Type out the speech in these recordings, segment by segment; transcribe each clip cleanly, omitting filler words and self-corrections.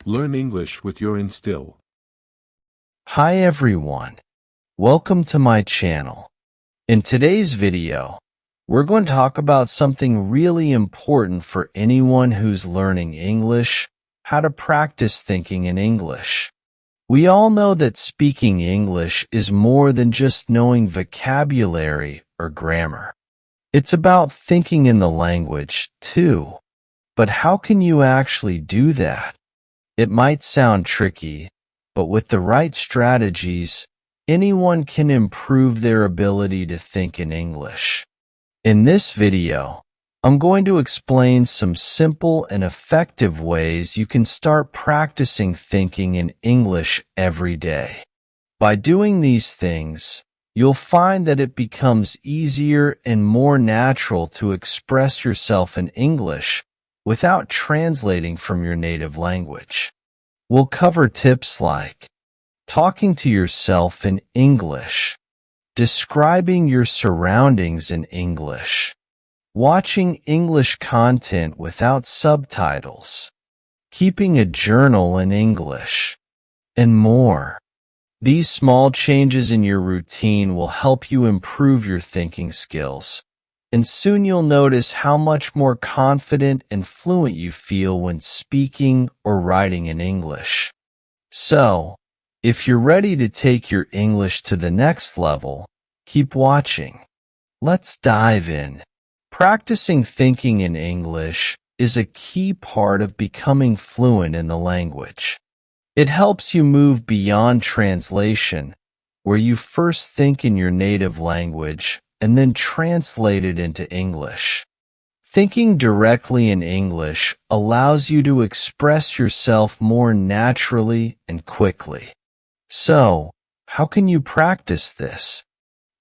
Learn English with your Instill. Hi everyone, welcome to my channel. In today's video, we're going to talk about something really important for anyone who's learning English, how to practice thinking in English. We all know that speaking English is more than just knowing vocabulary or grammar. It's about thinking in the language, too. But how can you actually do that? It might sound tricky, but with the right strategies, anyone can improve their ability to think in English. In this video, I'm going to explain some simple and effective ways you can start practicing thinking in English every day. By doing these things, you'll find that it becomes easier and more natural to express yourself in English without translating from your native language. We'll cover tips like talking to yourself in English, describing your surroundings in English, watching English content without subtitles, keeping a journal in English, and more. These small changes in your routine will help you improve your thinking skills, and soon you'll notice how much more confident and fluent you feel when speaking or writing in English. So, if you're ready to take your English to the next level, keep watching. Let's dive in. Practicing thinking in English is a key part of becoming fluent in the language. It helps you move beyond translation, where you first think in your native language and then translate it into English. Thinking directly in English allows you to express yourself more naturally and quickly. So, how can you practice this?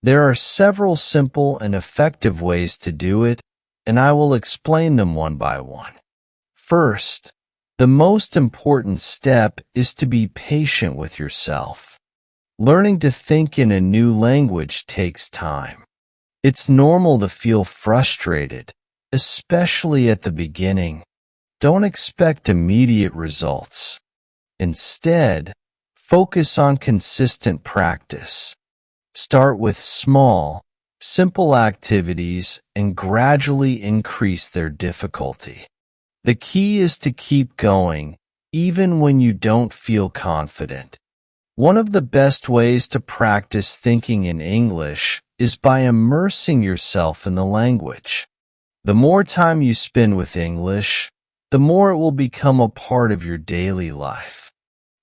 There are several simple and effective ways to do it, and I will explain them one by one. First, the most important step is to be patient with yourself. Learning to think in a new language takes time. It's normal to feel frustrated, especially at the beginning. Don't expect immediate results. Instead, focus on consistent practice. Start with small, simple activities and gradually increase their difficulty. The key is to keep going, even when you don't feel confident. One of the best ways to practice thinking in English is by immersing yourself in the language. The more time you spend with English, the more it will become a part of your daily life.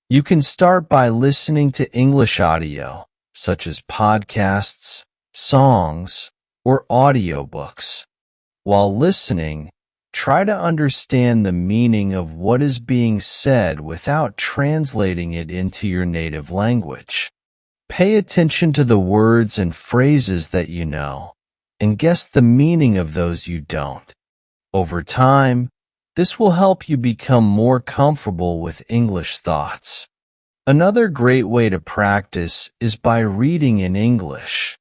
You can start by listening to English audio, such as podcasts, songs, or audiobooks. While listening, try to understand the meaning of what is being said without translating it into your native language. Pay attention to the words and phrases that you know, and guess the meaning of those you don't. Over time, this will help you become more comfortable with English thoughts. Another great way to practice is by reading in English.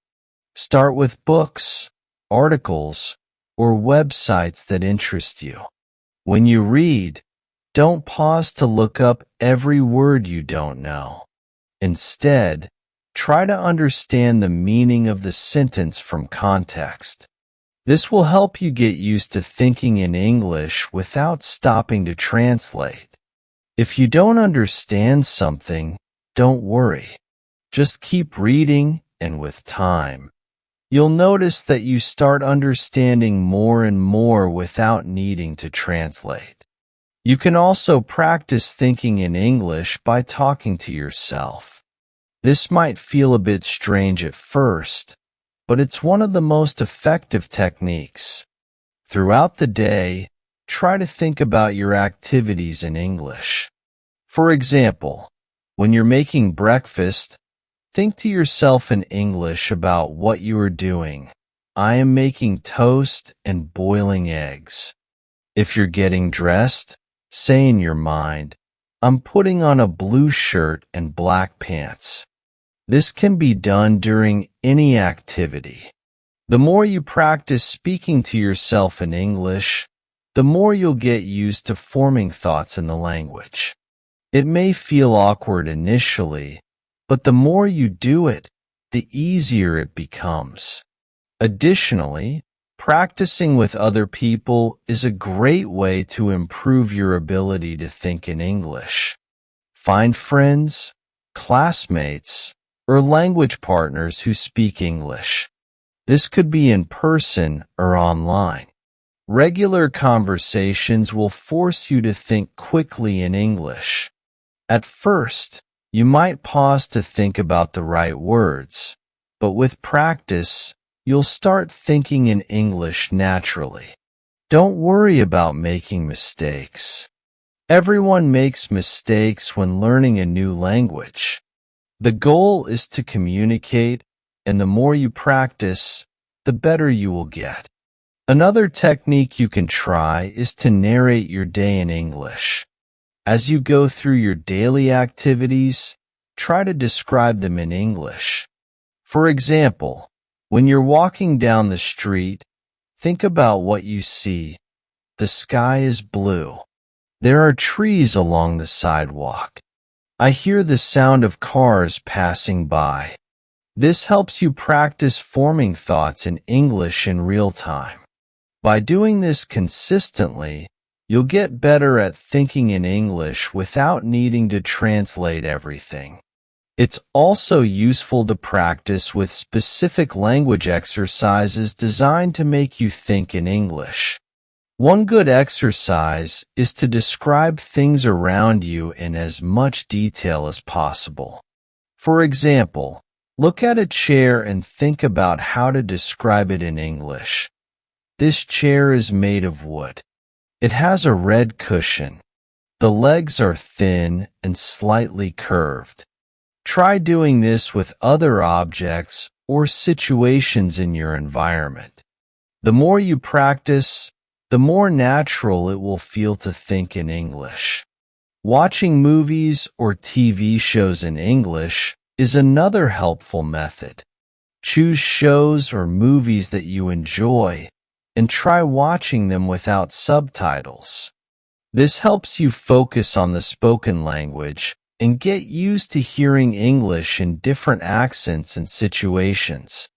Start with books, articles, or websites that interest you. When you read, don't pause to look up every word you don't know. Instead, try to understand the meaning of the sentence from context. This will help you get used to thinking in English without stopping to translate. If you don't understand something, don't worry. Just keep reading, and with time, you'll notice that you start understanding more and more without needing to translate. You can also practice thinking in English by talking to yourself. This might feel a bit strange at first, but it's one of the most effective techniques. Throughout the day, try to think about your activities in English. For example, when you're making breakfast, think to yourself in English about what you are doing. I am making toast and boiling eggs. If you're getting dressed, say in your mind, I'm putting on a blue shirt and black pants. This can be done during any activity. The more you practice speaking to yourself in English, the more you'll get used to forming thoughts in the language. It may feel awkward initially, but the more you do it, the easier it becomes. Additionally, practicing with other people is a great way to improve your ability to think in English. Find friends, classmates, or language partners who speak English. This could be in person or online. Regular conversations will force you to think quickly in English. At first, you might pause to think about the right words, but with practice, you'll start thinking in English naturally. Don't worry about making mistakes. Everyone makes mistakes when learning a new language. The goal is to communicate, and the more you practice, the better you will get. Another technique you can try is to narrate your day in English. As you go through your daily activities, try to describe them in English. For example, when you're walking down the street, think about what you see. The sky is blue. There are trees along the sidewalk. I hear the sound of cars passing by. This helps you practice forming thoughts in English in real time. By doing this consistently, you'll get better at thinking in English without needing to translate everything. It's also useful to practice with specific language exercises designed to make you think in English. One good exercise is to describe things around you in as much detail as possible. For example, look at a chair and think about how to describe it in English. This chair is made of wood. It has a red cushion. The legs are thin and slightly curved. Try doing this with other objects or situations in your environment. The more you practice, the more natural it will feel to think in English. Watching movies or TV shows in English is another helpful method. Choose shows or movies that you enjoy and try watching them without subtitles. This helps you focus on the spoken language and get used to hearing English in different accents and situations.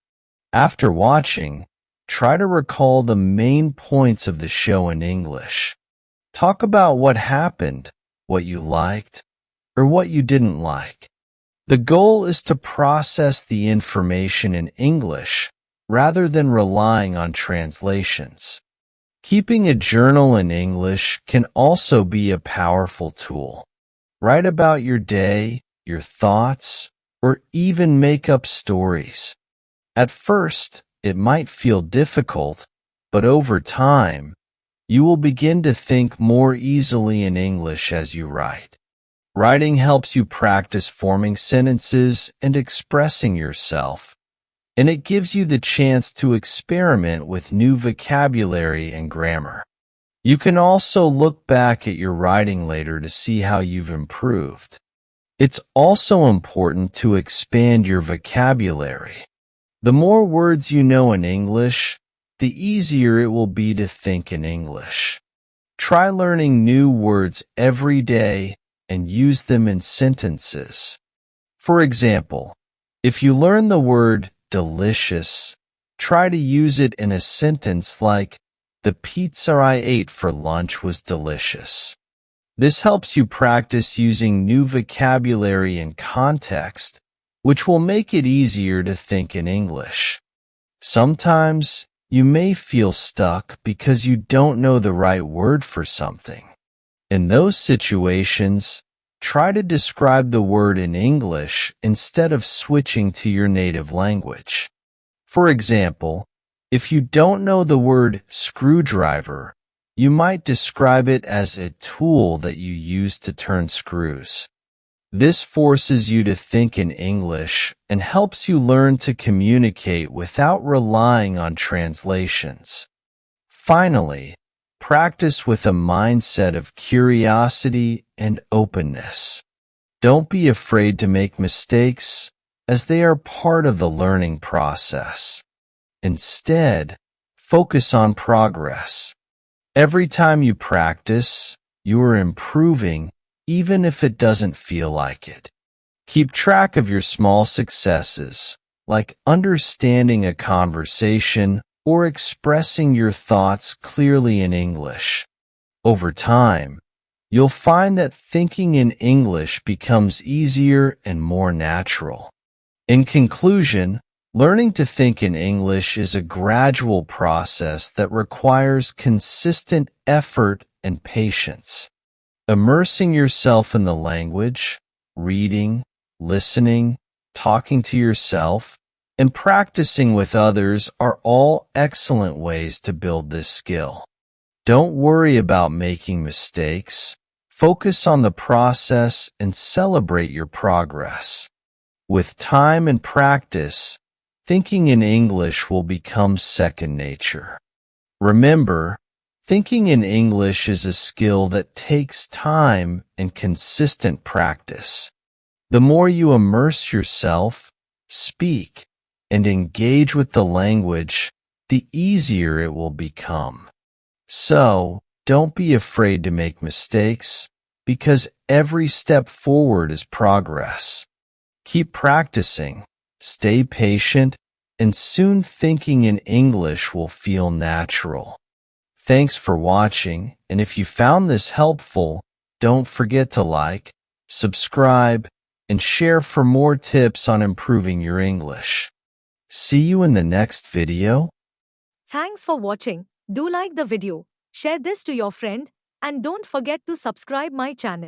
After watching, try to recall the main points of the show in English. Talk about what happened, what you liked, or what you didn't like. The goal is to process the information in English rather than relying on translations. Keeping a journal in English can also be a powerful tool. Write about your day, your thoughts, or even make up stories. At first, it might feel difficult, but over time, you will begin to think more easily in English as you write. Writing helps you practice forming sentences and expressing yourself, and it gives you the chance to experiment with new vocabulary and grammar. You can also look back at your writing later to see how you've improved. It's also important to expand your vocabulary. The more words you know in English, the easier it will be to think in English. Try learning new words every day and use them in sentences. For example, if you learn the word delicious, try to use it in a sentence like, "The pizza I ate for lunch was delicious." This helps you practice using new vocabulary and context, which will make it easier to think in English. Sometimes, you may feel stuck because you don't know the right word for something. In those situations, try to describe the word in English instead of switching to your native language. For example, if you don't know the word screwdriver, you might describe it as a tool that you use to turn screws. This forces you to think in English and helps you learn to communicate without relying on translations. Finally, practice with a mindset of curiosity and openness. Don't be afraid to make mistakes, as they are part of the learning process. Instead, focus on progress. Every time you practice, you are improving even if it doesn't feel like it. Keep track of your small successes, like understanding a conversation or expressing your thoughts clearly in English. Over time, you'll find that thinking in English becomes easier and more natural. In conclusion, learning to think in English is a gradual process that requires consistent effort and patience. Immersing yourself in the language, reading, listening, talking to yourself, and practicing with others are all excellent ways to build this skill. Don't worry about making mistakes. Focus on the process and celebrate your progress. With time and practice, thinking in English will become second nature. Remember, thinking in English is a skill that takes time and consistent practice. The more you immerse yourself, speak, and engage with the language, the easier it will become. So, don't be afraid to make mistakes, because every step forward is progress. Keep practicing, stay patient, and soon thinking in English will feel natural. Thanks for watching, and if you found this helpful, don't forget to like, subscribe, and share for more tips on improving your English. See you in the next video. Thanks for watching. Do like the video, share this to your friend, and don't forget to subscribe my channel.